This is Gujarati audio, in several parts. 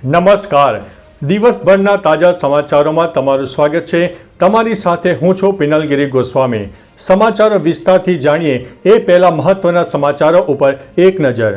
નમસ્કાર. દિવસભરના તાજા સમાચારોમાં તમારું સ્વાગત છે. તમારી સાથે હું છું પિનલગીરી ગોસ્વામી. સમાચારો વિસ્તારથી જાણીએ એ પહેલા મહત્વના સમાચારો ઉપર એક નજર.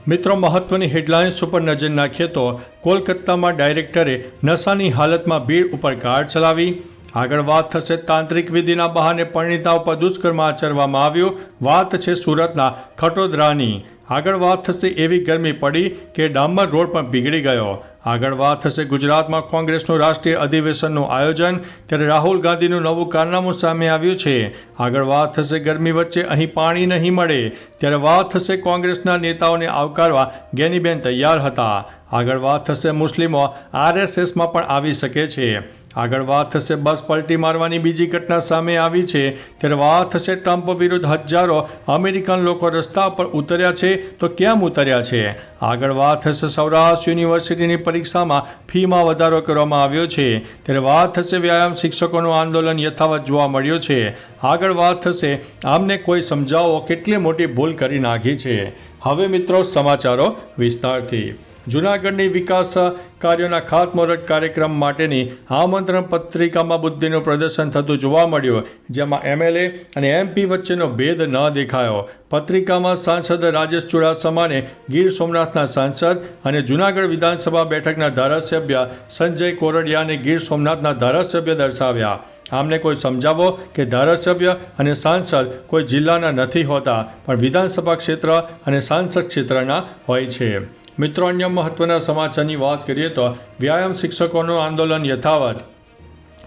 મિત્રો, મહત્વની હેડલાઇન્સ ઉપર નજર નાખીએ તો કોલકાતામાં ડાયરેક્ટરે નશાની હાલતમાં ભીડ ઉપર કાર ચલાવી. આગળ વાત થશે તાંત્રિક વિધિના બહાને પરિણીતા ઉપર દુષ્કર્મ આચરવામાં આવ્યું. વાત છે સુરતના ખટોદરાની. આગળ વાત થશે એવી ગરમી પડી કે ડામર રોડ પણ પીગળી ગયો. આગળ વાત થશે ગુજરાતમાં કોંગ્રેસનું રાષ્ટ્રીય અધિવેશનનું આયોજન, ત્યારે રાહુલ ગાંધીનું નવું કારનામું સામે આવ્યું છે. આગળ વાત થશે ગરમી વચ્ચે અહીં પાણી નહીં મળે, ત્યારે વાત થશે કોંગ્રેસના નેતાઓને આવકારવા ગેનીબેન તૈયાર હતા. આગળ વાત થશે મુસ્લિમો આરએસએસમાં પણ આવી શકે છે. આગળ વાત થશે બસ પલટી મારવાની બીજી ઘટના સામે આવી છે, ત્યારે વાત થશે ટ્રમ્પ વિરુદ્ધ હજારો અમેરિકન લોકો રસ્તા પર ઉતર્યા છે તો કેમ ઉતર્યા છે. આગળ વાત થશે સૌરાષ્ટ્ર યુનિવર્સિટીની પરીક્ષામાં ફીમાં વધારો કરવામાં આવ્યો છે, ત્યારે વાત થશે વ્યાયામ શિક્ષકોનું આંદોલન યથાવત જોવા મળ્યું છે. આગળ વાત થશે આમને કોઈ સમજાવો કેટલી મોટી ભૂલ કરી નાખી છે. હવે મિત્રો સમાચારો વિસ્તારથી. જૂનાગઢની વિકાસ કાર્યોના ખાતમુહૂર્ત કાર્યક્રમ માટેની આમંત્રણ પત્રિકામાં બુદ્ધિનું પ્રદર્શન થતું જોવા મળ્યું, જેમાં એમએલએ અને એમપી વચ્ચેનો ભેદ ન દેખાયો. પત્રિકામાં સાંસદ રાજેશ ચુડાસમાને ગીર સોમનાથના સાંસદ અને જૂનાગઢ વિધાનસભા બેઠકના ધારાસભ્ય સંજય કોરડિયાને ગીર સોમનાથના ધારાસભ્ય દર્શાવ્યા. આમને કોઈ સમજાવો કે ધારાસભ્ય અને સાંસદ કોઈ જિલ્લાના નથી હોતા, પણ વિધાનસભા ક્ષેત્ર અને સાંસદ ક્ષેત્રના હોય છે. મિત્રો, અન્ય મહત્વના સમાચારની વાત કરીએ તો વ્યાયામ શિક્ષકોનું આંદોલન યથાવત.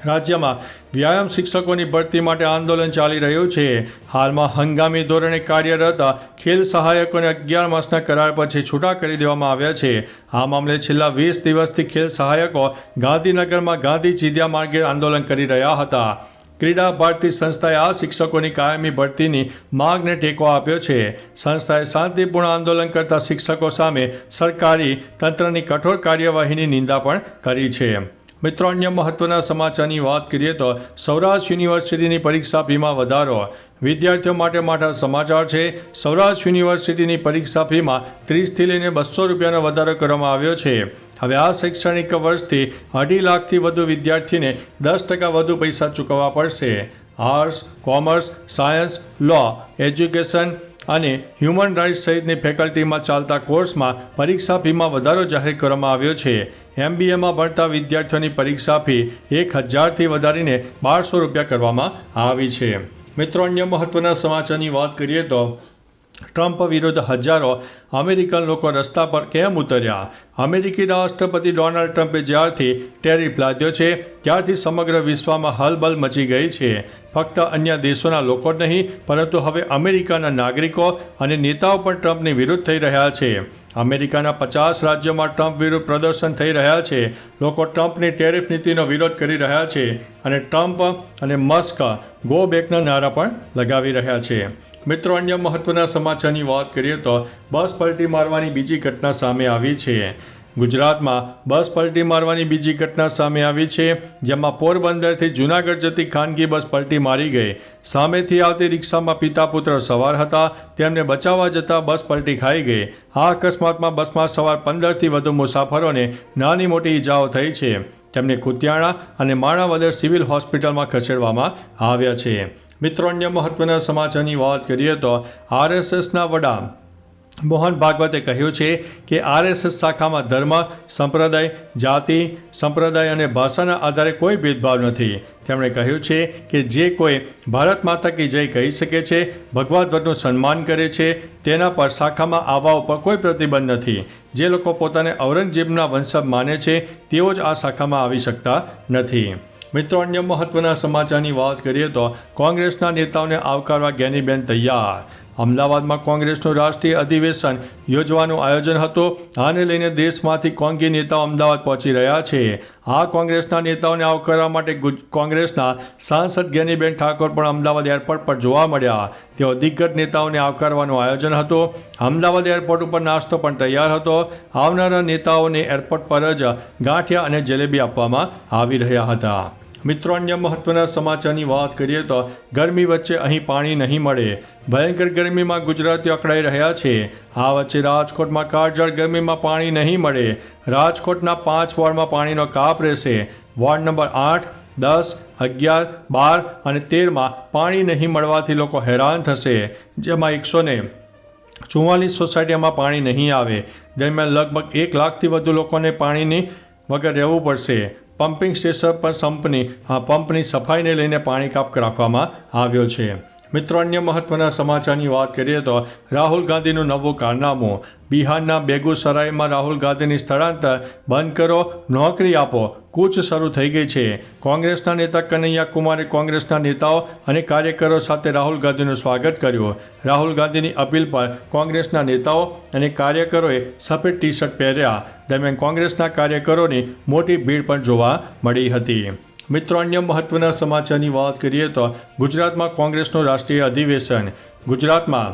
રાજ્યમાં વ્યાયામ શિક્ષકોની ભરતી માટે આંદોલન ચાલી રહ્યું છે. હાલમાં હંગામી ધોરણે કાર્યરત ખેલ સહાયકોને 11 માસના કરાર પછી છૂટા કરી દેવામાં આવ્યા છે. આ મામલે છેલ્લા 20 દિવસથી ખેલ સહાયકો ગાંધીનગરમાં ગાંધી ચીધિયા માર્ગે આંદોલન કરી રહ્યા હતા. ક્રીડા ભારતી સંસ્થાએ આ શિક્ષકોની કાયમી ભરતીની માંગને ટેકો આપ્યો છે. સંસ્થાએ શાંતિપૂર્ણ આંદોલન કરતા શિક્ષકો સામે સરકારી તંત્રની કઠોર કાર્યવાહીની નિંદા પણ કરી છે. મિત્રો, અન્ય મહત્વના સમાચારની વાત કરીએ તો સૌરાષ્ટ્ર યુનિવર્સિટીની પરીક્ષા ફીમાં વધારો. વિદ્યાર્થીઓ માટે મોટા સમાચાર છે. સૌરાષ્ટ્ર યુનિવર્સિટીની પરીક્ષા ફીમાં 30થી લઈને 200 રૂપિયાનો વધારો કરવામાં આવ્યો છે. હવે આ શૈક્ષણિક વર્ષથી 2.5 લાખથી વધુ વિદ્યાર્થીને 10% વધુ પૈસા ચૂકવવા પડશે. આર્ટ્સ, કોમર્સ, સાયન્સ, લો, એજ્યુકેશન અને હ્યુમન રાઇટ્સ સહિતની ફેકલ્ટીમાં ચાલતા કોર્સમાં પરીક્ષા ફીમાં વધારો જાહેર કરવામાં આવ્યો છે. MBAમાં ભણતા વિદ્યાર્થીઓની પરીક્ષા ફી 1000થી વધારીને 1200 રૂપિયા કરવામાં આવી છે. મિત્રો, અન્ય મહત્વના સમાચારની વાત કરીએ તો ટ્રમ્પ વિરુદ્ધ હજારો અમેરિકન લોકો રસ્તા પર કેમ ઉતર્યા. અમેરિકી રાષ્ટ્રપતિ ડોનાલ્ડ ટ્રમ્પે જ્યારથી ટેરિફ લાદ્યો છે ત્યારથી સમગ્ર વિશ્વમાં હલબલ મચી ગઈ છે. ફક્ત અન્ય દેશોના લોકો જ નહીં, પરંતુ હવે અમેરિકાના નાગરિકો અને નેતાઓ પણ ટ્રમ્પની વિરુદ્ધ થઈ રહ્યા છે. અમેરિકાના 50 રાજ્યોમાં ટ્રમ્પ વિરુદ્ધ પ્રદર્શન થઈ રહ્યા છે. લોકો ટ્રમ્પની ટેરિફ નીતિનો વિરોધ કરી રહ્યા છે અને ટ્રમ્પ અને મસ્ક ગો બેકના નારા પણ લગાવી રહ્યા છે. મિત્રો, અન્ય મહત્વના સમાચારની વાત કરીએ તો બસ પલટી મારવાની બીજી ઘટના સામે આવી છે. ગુજરાતમાં બસ પલટી મારવાની બીજી ઘટના સામે આવી છે, જેમાં પોરબંદરથી જૂનાગઢ જતી ખાનગી બસ પલટી મારી ગઈ. સામેથી આવતી રિક્ષામાં પિતા પુત્ર સવાર હતા, તેમને બચાવવા જતાં બસ પલટી ખાઈ ગઈ. આ અકસ્માતમાં બસમાં સવાર 15થી વધુ મુસાફરોને નાની મોટી ઈજાઓ થઈ છે. તેમને કુતિયાણા અને માણાવદર સિવિલ હોસ્પિટલમાં ખસેડવામાં આવ્યા છે. મિત્રો, અન્ય મહત્વના સમાચારની વાત કરીએ તો આરએસએસના વડા મોહન ભાગવતે કહ્યું છે કે આરએસએસ શાખામાં ધર્મ, સંપ્રદાય, જાતિ, સંપ્રદાય અને ભાષાના આધારે કોઈ ભેદભાવ નથી. તેમણે કહ્યું છે કે જે કોઈ ભારત માતા કી જય કહી શકે છે, ભગવા ધ્વજનું સન્માન કરે છે, તેના પર શાખામાં આવવા ઉપર કોઈ પ્રતિબંધ નથી. જે લોકો પોતાને ઔરંગઝેબના વંશજ માને છે તેઓ જ આ શાખામાં આવી શકતા નથી. મિત્રો, અન્ય મહત્વના સમાચારની વાત કરીએ તો કોંગ્રેસના નેતાઓને આવકારવા ગેનીબેન તૈયાર. અમદાવાદમાં કોંગ્રેસનું રાષ્ટ્રીય અધિવેશન યોજવાનું આયોજન હતું. આને લઈને દેશમાંથી કોંગી નેતાઓ અમદાવાદ પહોંચી રહ્યા છે. આ કોંગ્રેસના નેતાઓને આવકારવા માટે કોંગ્રેસના સાંસદ ગેનીબેન ઠાકોર પણ અમદાવાદ એરપોર્ટ પર જોવા મળ્યા. તેઓ દિગ્ગજ નેતાઓને આવકારવાનું આયોજન હતું. અમદાવાદ એરપોર્ટ ઉપર નાસ્તો પણ તૈયાર હતો. આવનારા નેતાઓને એરપોર્ટ પર જ ગાંઠિયા અને જલેબી આપવામાં આવી રહ્યા હતા. મિત્રો, અન્ય મહત્વના સમાચારની વાત કરીએ તો ગરમી વચ્ચે અહીં પાણી નહીં મળે. ભયંકર ગરમીમાં ગુજરાતીઓ અકળાઈ રહ્યા છે. આ વચ્ચે રાજકોટમાં કાળઝાળ ગરમીમાં પાણી નહીં મળે. રાજકોટના 5 વોર્ડમાં પાણીનો કાપ રહેશે. વોર્ડ નંબર 8, 10, 11, 12 અને 13માં પાણી નહીં મળવાથી લોકો હેરાન થશે, જેમાં 144 સોસાયટીમાં પાણી નહીં આવે. દરમિયાન લગભગ 1 લાખથી વધુ લોકોને પાણીની વગર રહેવું પડશે. પમ્પિંગ સ્ટેશન પર પંપની સફાઈને લઈને પાણી કાપ રાખવામાં આવ્યો છે. મિત્રો, અન્ય મહત્વના સમાચારની વાત કરીએ તો રાહુલ ગાંધીનું નવું કારનામું. બિહારના બેગુસરાયમાં રાહુલ ગાંધીની સ્થળાંતર બંધ કરો, નોકરી આપો કૂચ શરૂ થઈ ગઈ છે. કોંગ્રેસના નેતા કનૈયા કુમારે કોંગ્રેસના નેતાઓ અને કાર્યકરો સાથે રાહુલ ગાંધીનું સ્વાગત કર્યું. રાહુલ ગાંધીની અપીલ પર કોંગ્રેસના નેતાઓ અને કાર્યકરોએ સફેદ ટી શર્ટ પહેર્યા. દરમિયાન કોંગ્રેસના કાર્યકરોની મોટી ભીડ પણ જોવા મળી હતી. મિત્રો, અન્ય મહત્વના સમાચારની વાત કરીએ તો ગુજરાતમાં કોંગ્રેસનું રાષ્ટ્રીય અધિવેશન. ગુજરાતમાં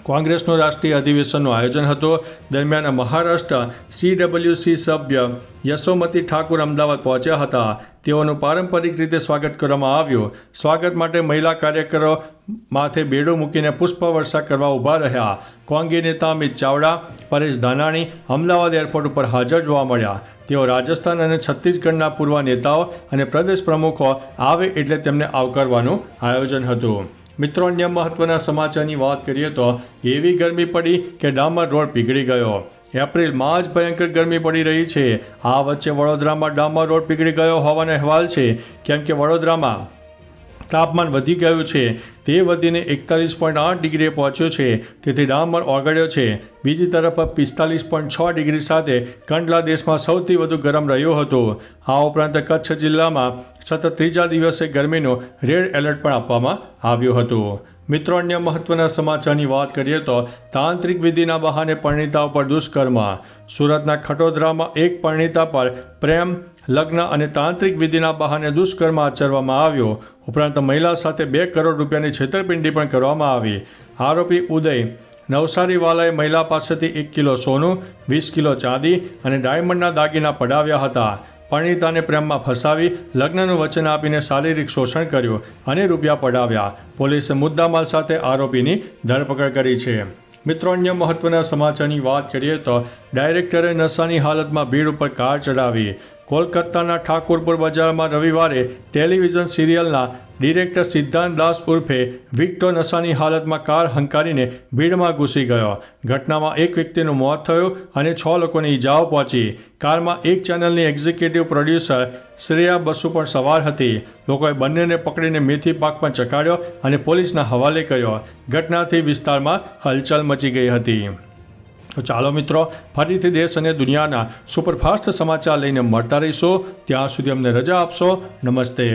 કોંગ્રેસનું રાષ્ટ્રીય અધિવેશનનું આયોજન હતું. દરમિયાન મહારાષ્ટ્ર CWC સભ્ય યશોમતી ઠાકુર અમદાવાદ પહોંચ્યા હતા. તેઓનું પારંપરિક રીતે સ્વાગત કરવામાં આવ્યું. સ્વાગત માટે મહિલા કાર્યકરો માથે બેડું મૂકીને પુષ્પવર્ષા કરવા ઊભા રહ્યા. કોંગી નેતા અમિત ચાવડા, પરેશ ધાનાણી અમદાવાદ એરપોર્ટ ઉપર હાજર જોવા મળ્યા. તેઓ રાજસ્થાન અને છત્તીસગઢના પૂર્વ નેતાઓ અને પ્રદેશ પ્રમુખો આવે એટલે તેમને આવકારવાનું આયોજન હતું. મિત્રો, અન્ય મહત્વના સમાચારની વાત કરીએ તો એવી ગરમી પડી કે ડામર રોડ પીગળી ગયો. એપ્રિલમાં જ ભયંકર ગરમી પડી રહી છે. આ વચ્ચે વડોદરામાં ડામર રોડ પીગળી ગયો હોવાનો અહેવાલ છે, કેમ કે વડોદરામાં તાપમાન વધી ગયું છે. તે વધીને 41.8 ડિગ્રીએ પહોંચ્યો છે. તેથી ડામર ઓગળ્યો છે. બીજી તરફ 45.6 ડિગ્રી સાથે કંડલા દેશમાં સૌથી વધુ ગરમ રહ્યો હતો. આ ઉપરાંત કચ્છ જિલ્લામાં સતત ત્રીજા દિવસે ગરમીનું રેડ એલર્ટ પણ આપવામાં આવ્યું હતું. મિત્રો, અન્ય મહત્વના સમાચારની વાત કરીએ તો તાંત્રિક વિધિના બહાને પરિણીતા ઉપર દુષ્કર્મ. સુરતના ખટોદરામાં એક પરિણીતા પર પ્રેમ, લગ્ન અને તાંત્રિક વિધિના બહાને દુષ્કર્મ આચરવામાં આવ્યો. ઉપરાંત મહિલા સાથે 2 કરોડ રૂપિયાની છેતરપિંડી પણ કરવામાં આવી. આરોપી ઉદય નવસારીવાલાએ મહિલા પાસેથી 1 કિલો સોનું, 20 કિલો ચાંદી અને ડાયમંડના દાગીના પડાવ્યા હતા. પરિણીતાને પ્રેમમાં ફસાવી લગ્નનું વચન આપીને શારીરિક શોષણ કર્યું અને રૂપિયા પડાવ્યા. પોલીસે મુદ્દામાલ સાથે આરોપીની ધરપકડ કરી છે. મિત્રો, અન્ય મહત્વના સમાચારની વાત કરીએ તો ડાયરેક્ટરે નશાની હાલતમાં ભીડ ઉપર કાર ચડાવી. કોલકાતાના ઠાકોરપુર બજારમાં રવિવારે ટેલિવિઝન સિરિયલના ડિરેક્ટર સિદ્ધાંત દાસ ઉર્ફે વિક્ટો નશાની હાલતમાં કાર હંકારીને ભીડમાં ઘૂસી ગયો. ઘટનામાં એક વ્યક્તિનું મોત થયું અને 6 લોકોને ઈજાઓ પહોંચી. કારમાં એક ચેનલની એક્ઝિક્યુટિવ પ્રોડ્યુસર શ્રેયા બસુ પણ સવાર હતી. લોકોએ બંનેને પકડીને મેથી પાક પણ ચકાડ્યો અને પોલીસના હવાલે કર્યો. ઘટનાથી વિસ્તારમાં હલચલ મચી ગઈ હતી. તો ચાલો મિત્રો, ફરીથી દેશ અને દુનિયાના સુપરફાસ્ટ સમાચાર લઈને મળતા રહીશું. ત્યાં સુધી અમને રજા આપશો. નમસ્તે.